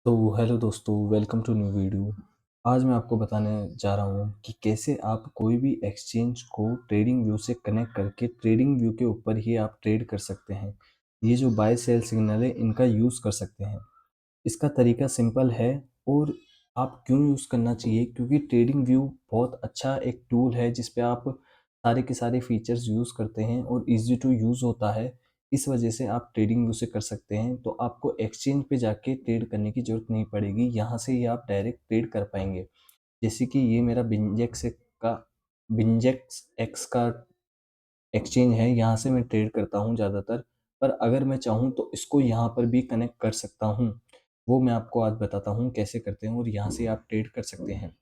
तो हेलो दोस्तों, welcome to new video. आज मैं आपको बताने जा रहा हूँ कि कैसे आप कोई भी एक्सचेंज को ट्रेडिंग व्यू से कनेक्ट करके ट्रेडिंग व्यू के ऊपर ही आप ट्रेड कर सकते हैं। ये जो बाय सेल सिग्नल है, इनका यूज़ कर सकते हैं। इसका तरीका सिंपल है और आप क्यों यूज़ करना चाहिए, क्योंकि ट्रेडिंग व्यू बहुत अच्छा एक टूल है जिस पे आप सारे के सारे फीचर्स यूज़ करते हैं और इजी टू यूज़ होता है। इस वजह से आप ट्रेडिंग व्यू से कर सकते हैं, तो आपको एक्सचेंज पे जाके ट्रेड करने की ज़रूरत नहीं पड़ेगी। यहाँ से ही आप डायरेक्ट ट्रेड कर पाएंगे। जैसे कि ये मेरा बिंजेक्स एक्स का एक्सचेंज है, यहाँ से मैं ट्रेड करता हूँ ज़्यादातर। पर अगर मैं चाहूँ तो इसको यहाँ पर भी कनेक्ट कर सकता हूँ। वो मैं आपको आज बताता हूँ कैसे करते हैं और यहाँ से आप ट्रेड कर सकते हैं।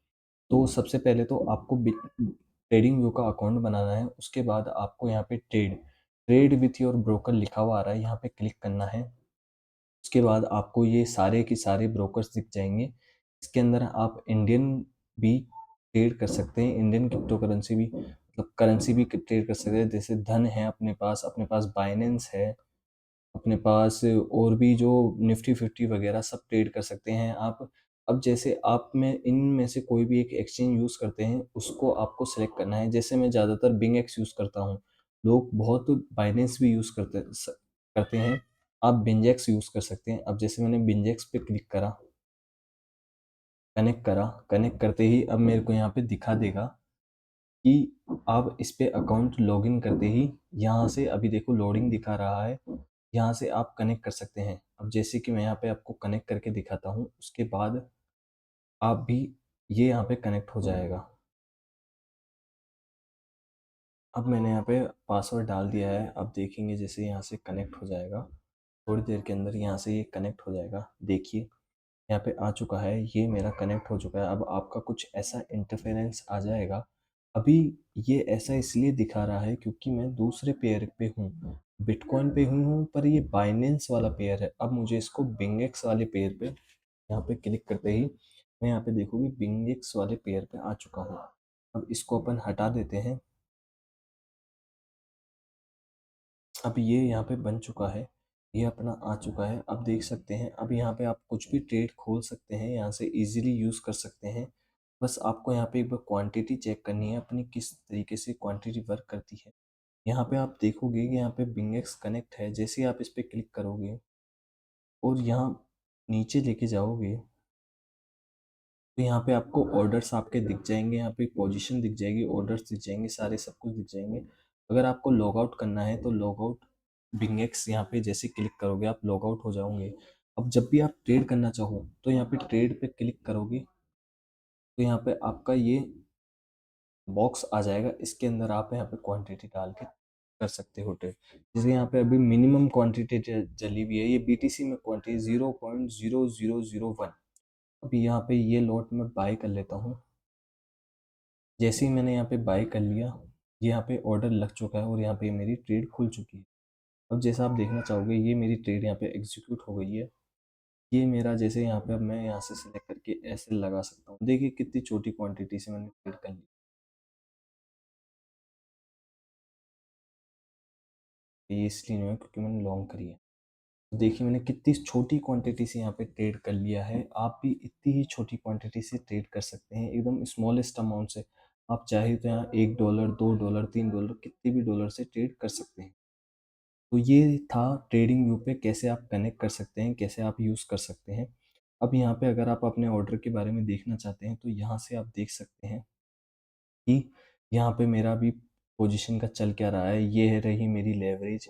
तो सबसे पहले तो आपको ट्रेडिंग व्यू का अकाउंट बनाना है। उसके बाद आपको यहाँ पे trade trade with your broker लिखा हुआ आ रहा है, यहाँ पे क्लिक करना है। उसके बाद आपको ये सारे के सारे ब्रोकर्स दिख जाएंगे। इसके अंदर आप इंडियन भी ट्रेड कर सकते हैं, इंडियन क्रिप्टो करेंसी भी, मतलब करेंसी भी ट्रेड कर सकते हैं। जैसे धन है अपने पास बाइनेंस है, अपने पास और भी जो निफ्टी फिफ्टी वगैरह सब ट्रेड कर सकते हैं आप। अब जैसे आप में इनमें से कोई भी एक एक्सचेंज यूज़ करते हैं, उसको आपको सेलेक्ट करना है। जैसे मैं ज़्यादातर बिंग एक्स यूज़ करता हूँ, लोग बहुत बाइनेंस भी यूज़ करते हैं। आप बिंजेक्स यूज़ कर सकते हैं। अब जैसे मैंने बिंजेक्स पे क्लिक करा, कनेक्ट करते ही अब मेरे को यहाँ पे दिखा देगा कि आप इस पे अकाउंट लॉगिन करते ही यहाँ से अभी देखो लोडिंग दिखा रहा है। यहाँ से आप कनेक्ट कर सकते हैं। अब जैसे कि मैं यहाँ पे आपको कनेक्ट करके दिखाता हूँ, उसके बाद आप भी ये यहाँ पे कनेक्ट हो जाएगा। अब मैंने यहाँ पे पासवर्ड डाल दिया है। अब देखेंगे जैसे यहाँ से कनेक्ट हो जाएगा, थोड़ी देर के अंदर यहाँ से ये कनेक्ट हो जाएगा। देखिए यहाँ पे आ चुका है, ये मेरा कनेक्ट हो चुका है। अब आपका कुछ ऐसा इंटरफेरेंस आ जाएगा। अभी ये ऐसा इसलिए दिखा रहा है क्योंकि मैं दूसरे पेयर पे हूँ, बिटकॉइन पे हूँ, पर ये बाइनेंस वाला पेयर है। अब मुझे इसको बिंगेक्स वाले पेयर पे यहाँ पे क्लिक करते ही मैं यहाँ पे देखूंगी बिंगेक्स वाले पेयर पे आ चुका हूँ। अब इसको अपन हटा देते हैं। अब ये यहाँ पे बन चुका है, ये अपना आ चुका है। अब देख सकते हैं, अब यहाँ पे आप कुछ भी ट्रेड खोल सकते हैं, यहाँ से इजीली यूज़ कर सकते हैं। बस आपको यहाँ पे एक बार क्वांटिटी चेक करनी है अपनी, किस तरीके से क्वांटिटी वर्क करती है। यहाँ पे आप देखोगे कि यहाँ पे बिंगेक्स कनेक्ट है। जैसे ही आप इस पर क्लिक करोगे और यहाँ नीचे लेके जाओगे, तो यहाँ पे आपको ऑर्डर्स आपके दिख जाएंगे, यहाँ पे पोजीशन दिख जाएगी, ऑर्डर्स दिख जाएंगे, सारे सब कुछ दिख जाएंगे। अगर आपको लॉग आउट करना है तो लॉग आउट बिंगेक्स यहाँ पे जैसे क्लिक करोगे आप लॉग आउट हो जाओगे। अब जब भी आप ट्रेड करना चाहो तो यहाँ पे ट्रेड पे क्लिक करोगे, तो यहाँ पे आपका ये बॉक्स आ जाएगा। इसके अंदर आप यहाँ पे क्वांटिटी डाल के कर सकते हो ट्रेड। जैसे यहाँ पे अभी मिनिमम क्वांटिटी चली हुई है, ये बीटीसी में क्वांटिटी 0.0001। अभी यहाँ पे ये लॉट में बाय कर लेता हूँ। जैसे ही मैंने यहाँ पे बाय कर लिया, ये यहाँ पे ऑर्डर लग चुका है और यहाँ पे मेरी ट्रेड खुल चुकी है। अब जैसा आप देखना चाहोगे, ये मेरी ट्रेड यहाँ पे एग्जीक्यूट हो गई है। ये मेरा जैसे यहाँ पे, अब मैं यहाँ से सिलेक्ट करके ऐसे लगा सकता हूँ। देखिए कितनी छोटी क्वांटिटी से मैंने ट्रेड कर ली। ये इसलिए नहीं है क्योंकि मैंने लॉन्ग करी है। तो देखिए मैंने कितनी छोटी क्वांटिटी से यहाँ पे ट्रेड कर लिया है। आप भी इतनी ही छोटी क्वांटिटी से ट्रेड कर सकते हैं, एकदम स्मॉलेस्ट अमाउंट से। आप चाहे तो यहाँ $1, $2, $3, कितने भी डॉलर से ट्रेड कर सकते हैं। तो ये था ट्रेडिंग व्यू पे कैसे आप कनेक्ट कर सकते हैं, कैसे आप यूज़ कर सकते हैं। अब यहाँ पे अगर आप अपने ऑर्डर के बारे में देखना चाहते हैं तो यहाँ से आप देख सकते हैं कि यहाँ पे मेरा भी पोजीशन का चल क्या रहा है। ये है रही मेरी लेवरेज,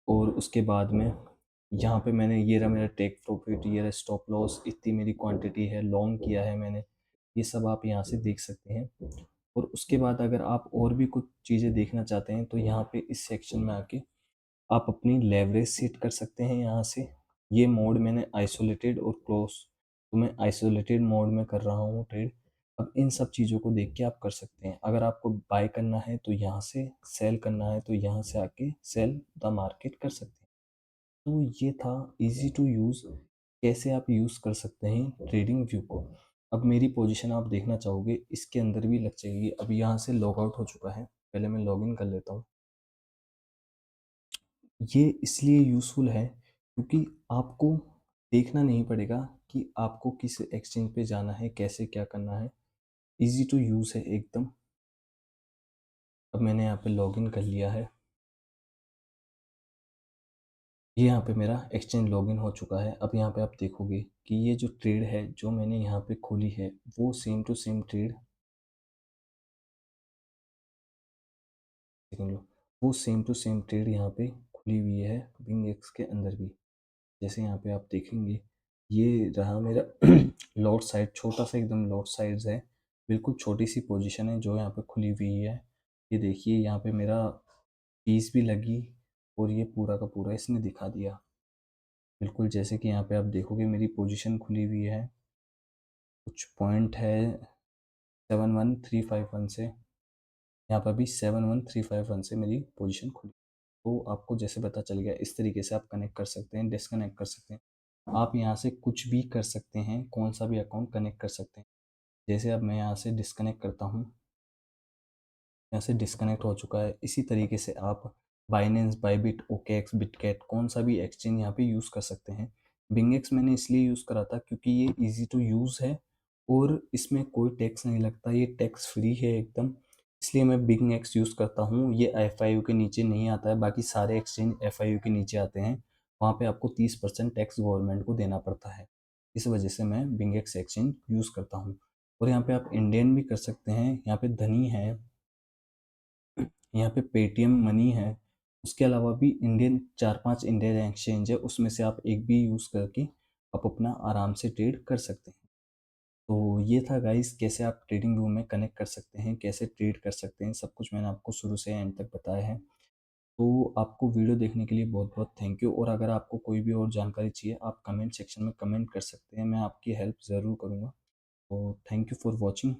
और उसके बाद में यहाँ पे मैंने, ये रहा मेरा टेक प्रॉफिट, ये रहा स्टॉप लॉस, इतनी मेरी क्वांटिटी है, लॉन्ग किया है मैंने। ये सब आप यहाँ से देख सकते हैं। और उसके बाद अगर आप और भी कुछ चीज़ें देखना चाहते हैं तो यहाँ पे इस सेक्शन में आके आप अपनी लेवरेज सेट कर सकते हैं यहाँ से। ये मोड मैंने आइसोलेटेड और क्लोज, तो मैं आइसोलेटेड मोड में कर रहा हूँ ट्रेड। अब इन सब चीज़ों को देख के आप कर सकते हैं। अगर आपको बाय करना है तो यहाँ से, सेल करना है तो यहाँ से आके सेल द मार्केट कर सकते हैं। तो ये था इजी टू यूज़, कैसे आप यूज़ कर सकते हैं ट्रेडिंग व्यू को। अब मेरी पोजीशन आप देखना चाहोगे, इसके अंदर भी लग जाएगी। अब यहाँ से लॉग आउट हो चुका है, पहले मैं लॉग इन कर लेता हूँ। ये इसलिए यूज़फुल है क्योंकि आपको देखना नहीं पड़ेगा कि आपको किस एक्सचेंज पे जाना है, कैसे क्या करना है। ईज़ी टू यूज़ है एकदम। अब मैंने यहाँ पे लॉगिन कर लिया है। ये यहाँ पे मेरा एक्सचेंज लॉगिन हो चुका है। अब यहाँ पे आप देखोगे कि ये जो ट्रेड है जो मैंने यहाँ पे खोली है वो सेम टू सेम ट्रेड, देख लो, वो सेम टू सेम ट्रेड यहाँ पे खुली हुई है बिंग एक्स के अंदर भी। जैसे यहाँ पे आप देखेंगे ये रहा मेरा लॉट साइड, छोटा सा एकदम लॉट साइड्स है, बिल्कुल छोटी सी पोजीशन है जो यहाँ पे खुली हुई है। ये देखिए यहाँ पे मेरा फीस भी लगी और ये पूरा का पूरा इसने दिखा दिया। बिल्कुल जैसे कि यहाँ पे आप देखोगे मेरी पोजीशन खुली हुई है, कुछ पॉइंट है 71351 से, यहाँ पर भी 71351 से मेरी पोजीशन खुली। तो आपको जैसे पता चल गया, इस तरीके से आप कनेक्ट कर सकते हैं, डिस्कनेक्ट कर सकते हैं। आप यहाँ से कुछ भी कर सकते हैं, कौन सा भी अकाउंट कनेक्ट कर सकते हैं। जैसे अब मैं यहाँ से डिस्कनेक्ट करता हूँ, यहाँ से डिस्कनेक्ट हो चुका है। इसी तरीके से आप बाइनेंस, बाइबिट, ओकेएक्स, बिटकैट कौन सा भी एक्सचेंज यहाँ पे यूज़ कर सकते हैं। बिंगेक्स मैंने इसलिए यूज़ करा था क्योंकि ये इजी टू यूज़ है और इसमें कोई टैक्स नहीं लगता, ये टैक्स फ्री है एकदम। इसलिए मैं बिंगेक्स यूज़ करता हूँ। ये एफआईयू के नीचे नहीं आता है, बाकी सारे एक्सचेंज एफआईयू के नीचे आते हैं। वहाँ पे आपको 30% टैक्स गवर्नमेंट को देना पड़ता है। इस वजह से मैं बिंगेक्स एक्सचेंज यूज़ करता हूँ। और यहाँ पे आप इंडियन भी कर सकते हैं, यहाँ पे धनी है, यहाँ पे पेटीएम मनी है। उसके अलावा भी इंडियन 4-5 इंडियन एक्सचेंज है, उसमें से आप एक भी यूज़ करके आप अपना आराम से ट्रेड कर सकते हैं। तो ये था गाइस, कैसे आप ट्रेडिंग व्यू में कनेक्ट कर सकते हैं, कैसे ट्रेड कर सकते हैं, सब कुछ मैंने आपको शुरू से एंड तक बताया है। तो आपको वीडियो देखने के लिए बहुत बहुत थैंक यू। और अगर आपको कोई भी और जानकारी चाहिए आप कमेंट सेक्शन में कमेंट कर सकते हैं, मैं आपकी हेल्प ज़रूर करूँगा। तो थैंक यू फॉर वॉचिंग।